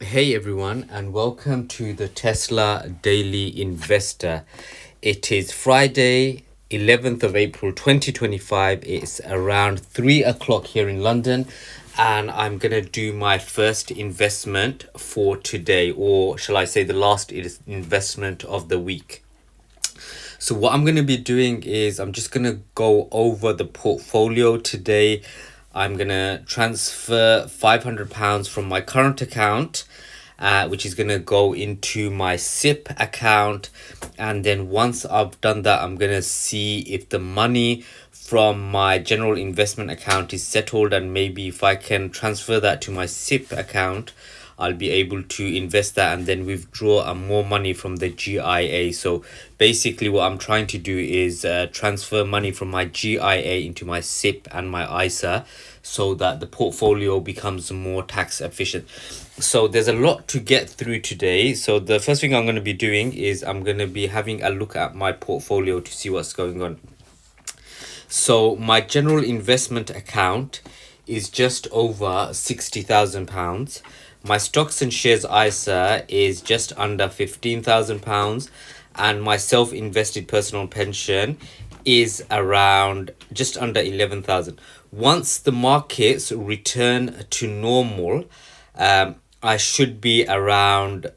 Hey everyone, and welcome to the Tesla Daily Investor. It is Friday, 11th of April 2025. It's around 3 o'clock here in London, and I'm gonna do my first investment for today, or shall I say, the last investment of the week. So what I'm going to be doing is I'm just going to go over the portfolio today. I'm going to transfer £500 from my current account, which is going to go into my SIPP account. And then once I've done that, I'm going to see if the money from my general investment account is settled, and maybe if I can transfer that to my SIPP account, I'll be able to invest that and then withdraw more money from the GIA. So basically what I'm trying to do is transfer money from my GIA into my SIPP and my ISA so that the portfolio becomes more tax efficient. So there's a lot to get through today. So the first thing I'm going to be doing is I'm going to be having a look at my portfolio to see what's going on. So my general investment account is just over £60,000. My stocks and shares ISA is just under £15,000, and my self-invested personal pension is around just under 11,000. Once the markets return to normal, I should be around,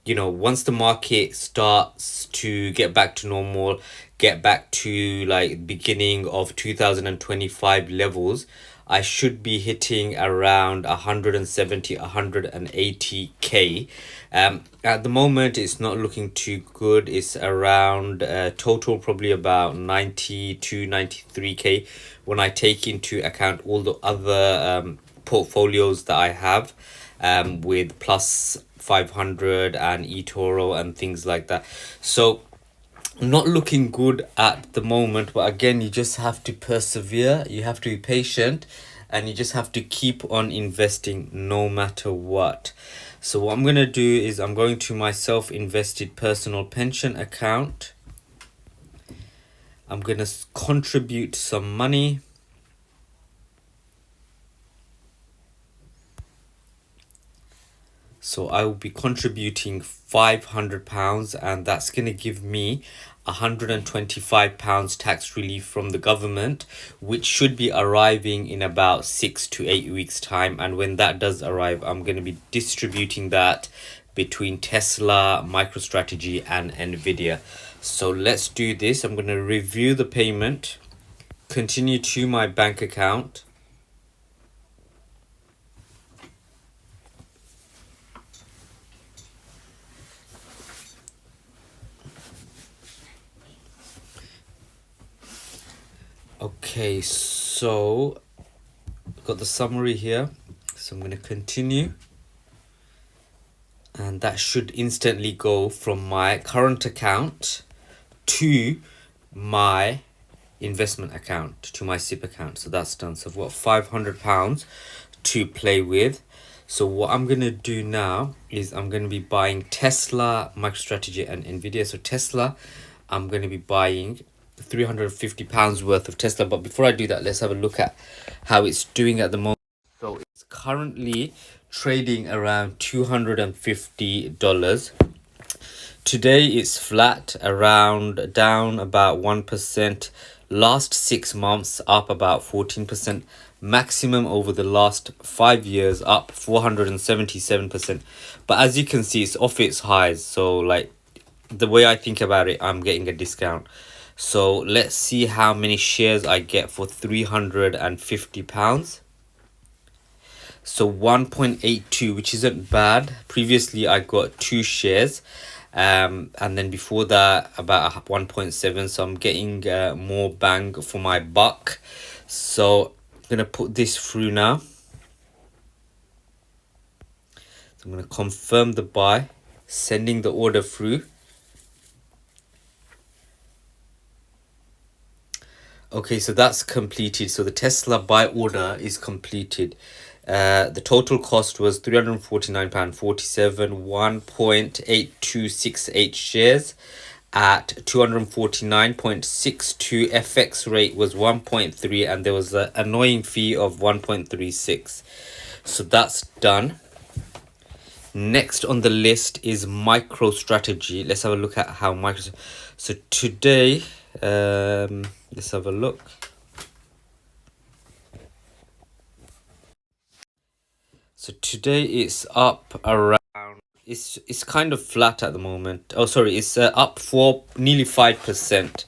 once the market starts to get back to normal, get back to like beginning of 2025 levels, I should be hitting around 170, 180k. At the moment, it's not looking too good. It's around total probably about 90 to 93k when I take into account all the other portfolios that I have, with plus 500 and eToro and things like that. So not looking good at the moment, but again, you just have to persevere, you have to be patient, and you just have to keep on investing no matter what. So what I'm going to do is I'm going to my self-invested personal pension account. I'm going to contribute some money. So I will be contributing £500, and that's going to give me £125 tax relief from the government, which should be arriving in about 6 to 8 weeks time. And when that does arrive, I'm going to be distributing that between Tesla, MicroStrategy and Nvidia. So let's do this. I'm going to review the payment, continue to my bank account. Okay, so I've got the summary here. So I'm going to continue. And that should instantly go from my current account to my investment account, to my SIPP account. So that's done. So I've got £500 to play with. So what I'm going to do now is I'm going to be buying Tesla, MicroStrategy and Nvidia. So Tesla, I'm going to be buying £350 worth of Tesla. But before I do that, let's have a look at how it's doing at the moment. So it's currently trading around $250. Today it's flat, around down about 1%. Last 6 months up about 14%. Maximum over the last 5 years up 477%. But as you can see, it's off its highs. So like the way I think about it, I'm getting a discount. So let's see how many shares I get for £350. So 1.82, which isn't bad. Previously I got 2 shares, and then before that about 1.7. So I'm getting more bang for my buck. So I'm gonna put this through now. So I'm gonna confirm the buy, sending the order through. Okay, so that's completed. So the Tesla buy order is completed. The total cost was £349.47, 1.8268 shares at 249.62. FX rate was 1.3, and there was an annoying fee of 1.36. So that's done. Next on the list is MicroStrategy. Let's have a look at how so today, let's have a look. So today it's up around, it's kind of flat at the moment. Oh, sorry, it's up for nearly 5%.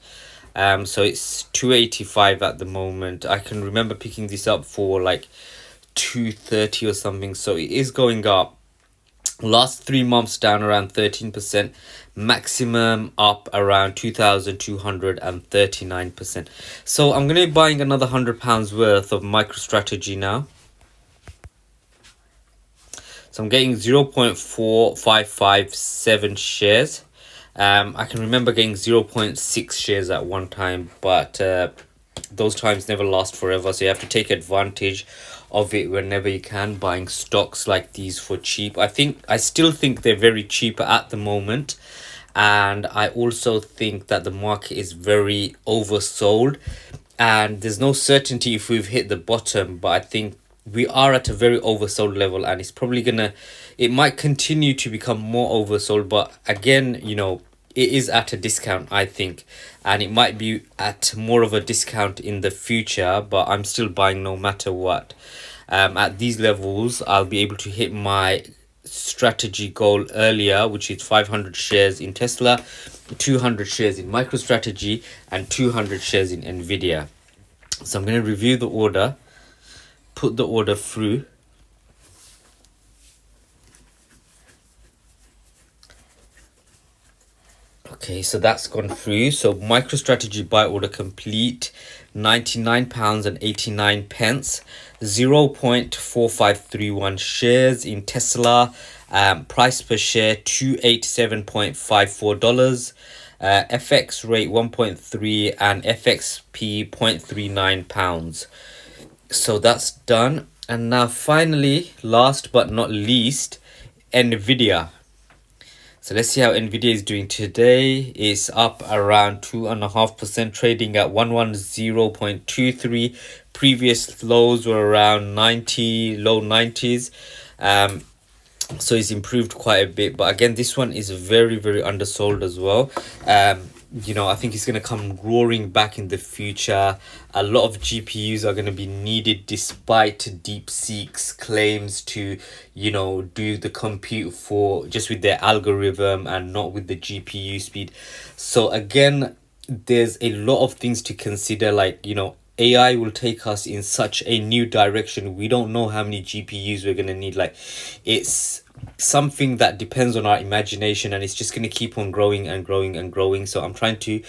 So it's 285 at the moment. I can remember picking this up for like 230 or something. So it is going up. Last 3 months down around 13%, maximum up around 2,239%. So I'm going to be buying another £100 worth of MicroStrategy now. So I'm getting 0.4557 shares. I can remember getting 0.6 shares at one time, but those times never last forever. So you have to take advantage of it whenever you can, buying stocks like these for cheap. I still think they're very cheap at the moment. And I also think that the market is very oversold. And there's no certainty if we've hit the bottom, but I think we are at a very oversold level, and it's probably it might continue to become more oversold, but again, you know, it is at a discount, I think, and it might be at more of a discount in the future, but I'm still buying no matter what. At these levels, I'll be able to hit my strategy goal earlier, which is 500 shares in Tesla, 200 shares in MicroStrategy, and 200 shares in Nvidia. So I'm going to review the order, put the order through. Okay, so that's gone through. So MicroStrategy buy order complete, £99.89, 0.4531 shares in Tesla, price per share $287.54, FX rate 1.3 and FXP 0.39 pounds. So that's done. And now finally, last but not least, Nvidia. So let's see how Nvidia is doing today. It's up around 2.5%, trading at 110.23. Previous lows were around 90, low 90s. So it's improved quite a bit, but again, this one is very, very undersold as well. You know, I think it's going to come roaring back in the future. A lot of GPUs are going to be needed despite DeepSeek's claims to, you know, do the compute for just with their algorithm and not with the GPU speed. So again, there's a lot of things to consider, like, you know, AI will take us in such a new direction. We don't know how many GPUs we're going to need. Like, it's something that depends on our imagination, and it's just going to keep on growing and growing and growing. So I'm trying to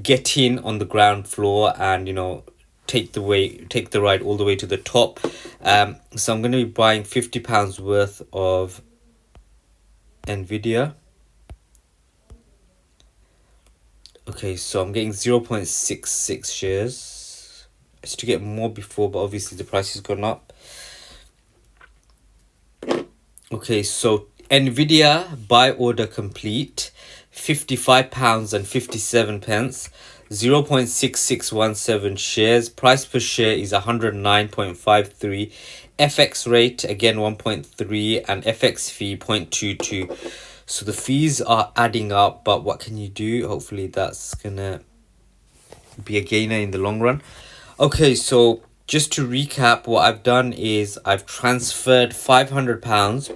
get in on the ground floor and, you know, take the ride all the way to the top. So I'm going to be buying £50 worth of Nvidia. Okay, so I'm getting 0.66 shares. I used to get more before, but obviously the price has gone up. Okay, so Nvidia buy order complete, £55.57, 0.6617 shares. Price per share is 109.53. FX rate again 1.3 and FX fee 0.22. So the fees are adding up, but what can you do? Hopefully that's gonna be a gainer in the long run. Okay, so just to recap, what I've done is I've transferred £500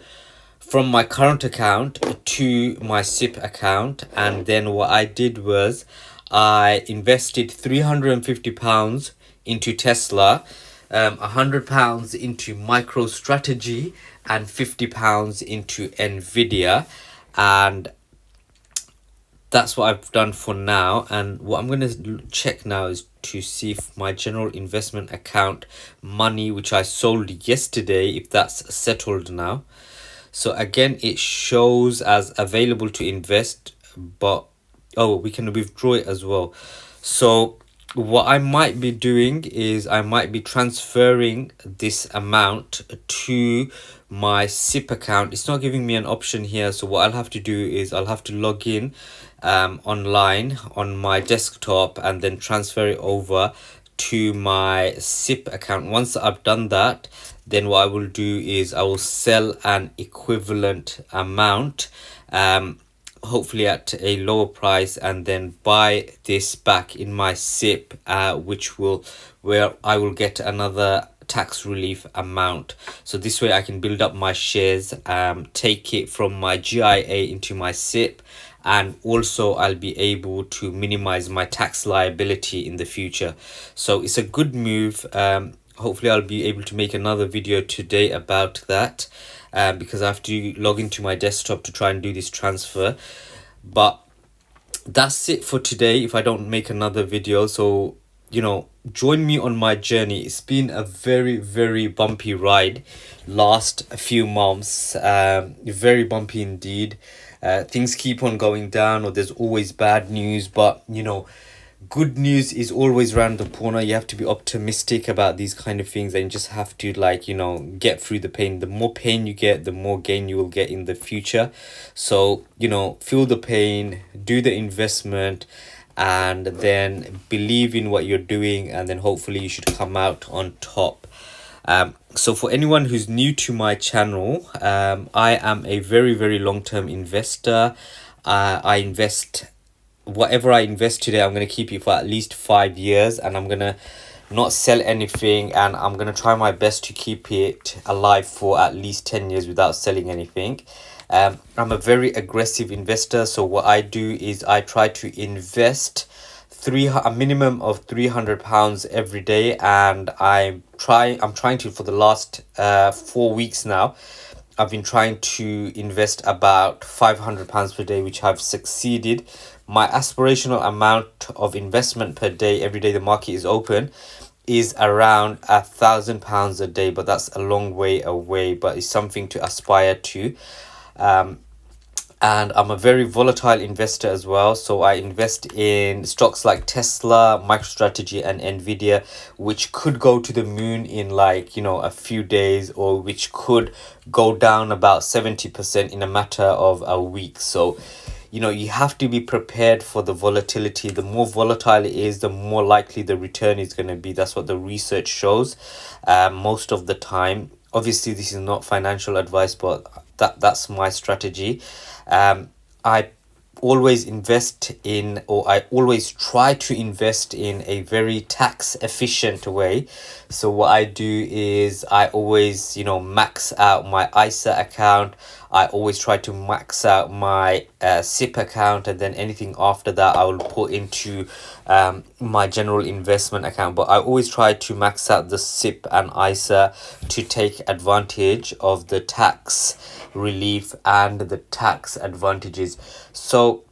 from my current account to my SIPP account, and then what I did was I invested £350 into Tesla, £100 into MicroStrategy, and £50 into Nvidia, and that's what I've done for now. And what I'm going to check now is to see if my general investment account money, which I sold yesterday, if that's settled now. So again, it shows as available to invest, but oh, we can withdraw it as well. So what I might be doing is I might be transferring this amount to my SIPP account. It's not giving me an option here, so what I'll have to do is I'll have to log in online on my desktop and then transfer it over to my SIPP account. Once I've done that, then what I will do is I will sell an equivalent amount, hopefully at a lower price, and then buy this back in my SIPP, where I will get another tax relief amount. So this way I can build up my shares, take it from my GIA into my SIPP, and also I'll be able to minimize my tax liability in the future. So it's a good move. Hopefully I'll be able to make another video today about that, because I have to log into my desktop to try and do this transfer. But that's it for today if I don't make another video. So join me on my journey. It's been a very, very bumpy ride last few months, very bumpy indeed. Things keep on going down, or there's always bad news, but good news is always around the corner. You have to be optimistic about these kind of things, and you just have to get through the pain. The more pain you get, the more gain you will get in the future. So feel the pain, do the investment, and then believe in what you're doing, and then hopefully you should come out on top. So for anyone who's new to my channel, I am a very, very long-term investor. I invest whatever I invest today, I'm going to keep it for at least 5 years, and I'm going to not sell anything, and I'm going to try my best to keep it alive for at least 10 years without selling anything. I'm a very aggressive investor, so what I do is I try to invest a minimum of £300 every day, and I'm trying to, for the last 4 weeks now, I've been trying to invest about £500 per day, which I've succeeded. My aspirational amount of investment per day, every day the market is open, is around £1,000 a day, but that's a long way away, but it's something to aspire to. And I'm a very volatile investor as well. So I invest in stocks like Tesla, MicroStrategy, and Nvidia, which could go to the moon in a few days, or which could go down about 70% in a matter of a week. So you have to be prepared for the volatility. The more volatile it is, the more likely the return is going to be. That's what the research shows most of the time. Obviously, this is not financial advice, but that's my strategy. I always I always try to invest in a very tax efficient way. So what I do is I always max out my ISA account. I always try to max out my SIPP account, and then anything after that I will put into my general investment account. But I always try to max out the SIPP and ISA to take advantage of the tax relief and the tax advantages. So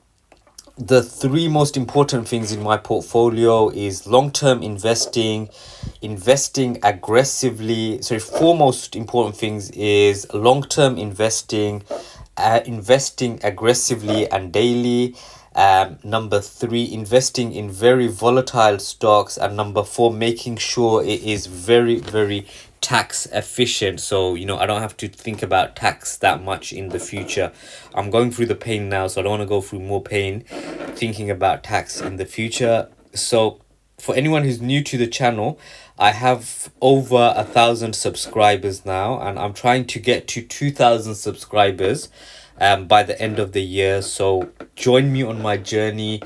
the 3 most important things in my portfolio is long-term investing aggressively. So 4 most important things is long-term investing aggressively and daily. Number 3, investing in very volatile stocks, and number 4, making sure it is very, very tax efficient. So I don't have to think about tax that much in the future. I'm going through the pain now, so I don't want to go through more pain thinking about tax in the future. So for anyone who's new to the channel, I have over 1,000 subscribers now, and I'm trying to get to 2,000 subscribers by the end of the year. So join me on my journey.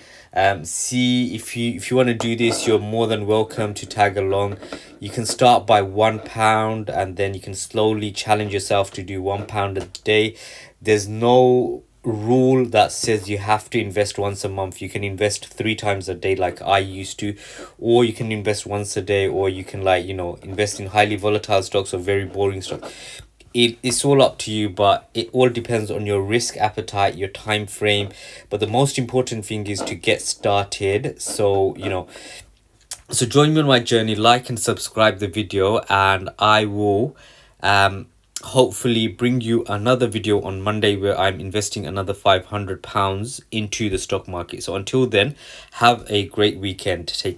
See if you want to do this, you're more than welcome to tag along. You can start by £1, and then you can slowly challenge yourself to do £1 a day. There's no rule that says you have to invest once a month. You can invest 3 times a day like I used to, or you can invest once a day, or you can invest in highly volatile stocks or very boring stocks. It's all up to you, but it all depends on your risk appetite, your time frame. But the most important thing is to get started. So so join me on my journey, like and subscribe the video, and I will hopefully bring you another video on Monday where I'm investing another £500 into the stock market. So until then, have a great weekend. Take